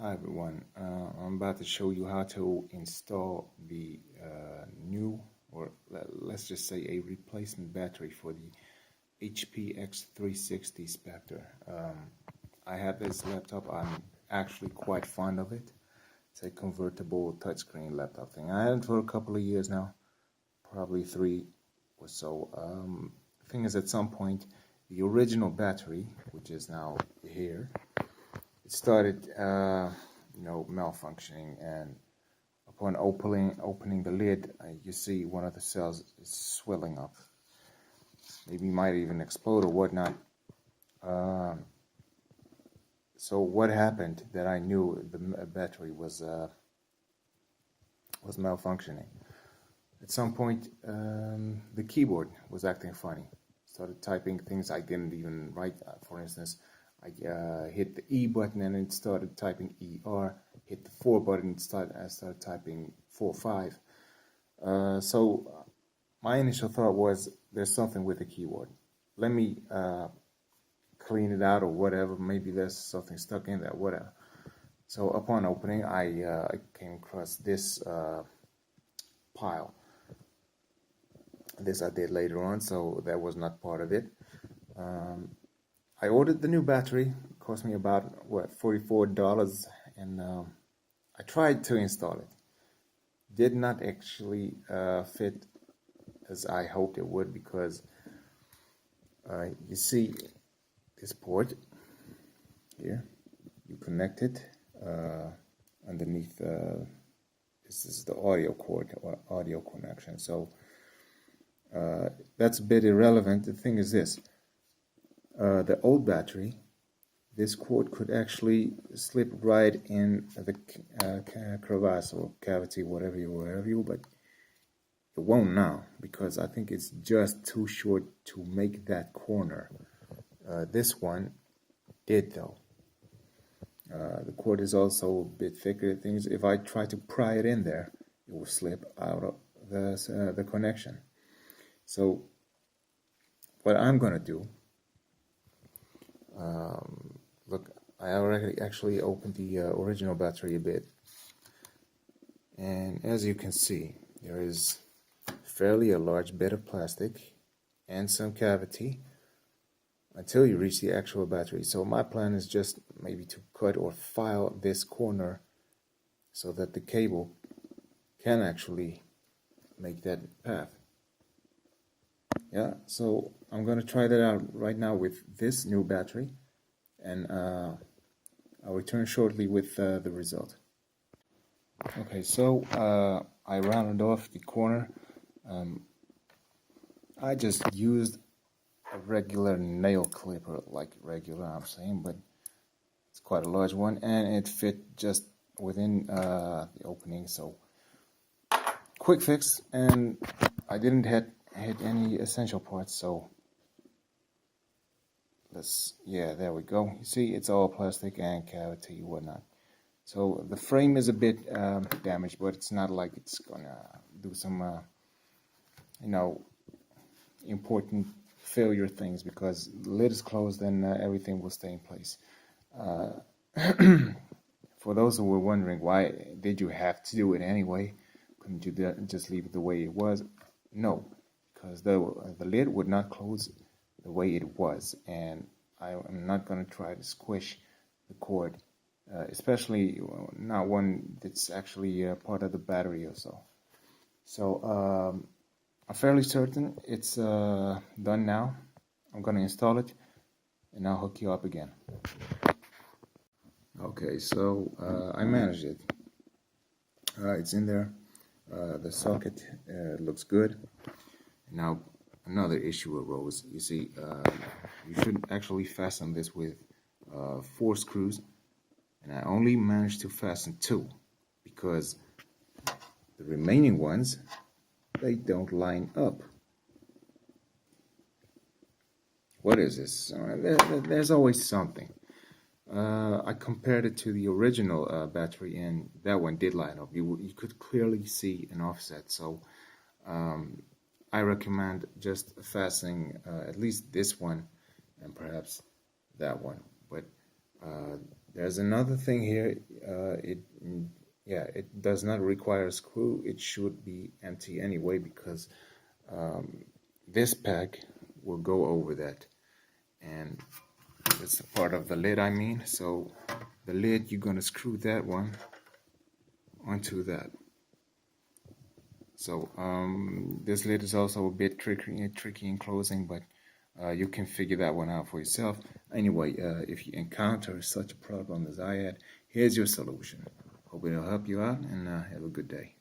Hi everyone, I'm about to show you how to install the new, or let's just say a replacement battery for the HP x360 Spectre. I have this laptop. I'm actually quite fond of it. It's a convertible touchscreen laptop thing. I had it for a couple of years now, probably 3 or so. The thing is, at some point, the original battery, which is now here, it started malfunctioning, and upon opening the lid, you see one of the cells is swelling up. Maybe might even explode or whatnot. So what happened that I knew the battery was malfunctioning? At some point, the keyboard was acting funny. Started typing things I didn't even write. For instance, I hit the E button and it started typing ER. Hit the 4 button, I started typing 4-5. So my initial thought was, there's something with the keyboard. Let me clean it out or whatever. Maybe there's something stuck in there, whatever. So upon opening, I came across this pile. This I did later on, so that was not part of it. I ordered the new battery. It cost me about $44, and I tried to install it. Did not actually fit as I hoped it would, because you see this port here. You connect it underneath. This is the audio cord or audio connection. So that's a bit irrelevant. The thing is this. The old battery, this cord could actually slip right in the crevasse or cavity, whatever you, but it won't now, because I think it's just too short to make that corner. This one did though. The cord is also a bit thicker. Things, if I try to pry it in there, it will slip out of the connection. So what I'm gonna do, look, I already actually opened the original battery a bit, and as you can see, there is fairly a large bit of plastic and some cavity until you reach the actual battery. So my plan is just maybe to cut or file this corner so that the cable can actually make that path. Yeah, so I'm gonna try that out right now with this new battery, and I'll return shortly with the result. Okay, so I rounded off the corner. I just used a regular nail clipper, like regular, I'm saying, but it's quite a large one, and it fit just within the opening. So quick fix, and I didn't hit any essential parts. So yeah, there we go. You see, it's all plastic and cavity, whatnot. So the frame is a bit damaged, but it's not like it's gonna do some important failure things, because the lid is closed and everything will stay in place. For those who were wondering, why did you have to do it anyway? Couldn't you just leave it the way it was? No, because the lid would not close the way it was, and I am not going to try to squish the cord, especially not one that's actually part of the battery or so. So I'm fairly certain it's done now. I'm going to install it, and I'll hook you up again. Okay, so I managed it. It's in there. The socket looks good. Now another issue arose. You see, you should actually fasten this with 4 screws, and I only managed to fasten 2, because the remaining ones, they don't line up. What is this? There's always something. I compared it to the original battery, and that one did line up. You could clearly see an offset. So I recommend just fastening at least this one and perhaps that one. But there's another thing here. it does not require a screw. It should be empty anyway, because this pack will go over that, and it's a part of the lid, I mean. So the lid, you're going to screw that one onto that. So this lid is also a bit tricky in closing, but you can figure that one out for yourself. Anyway, if you encounter such a problem as I had, here's your solution. Hope it'll help you out, and have a good day.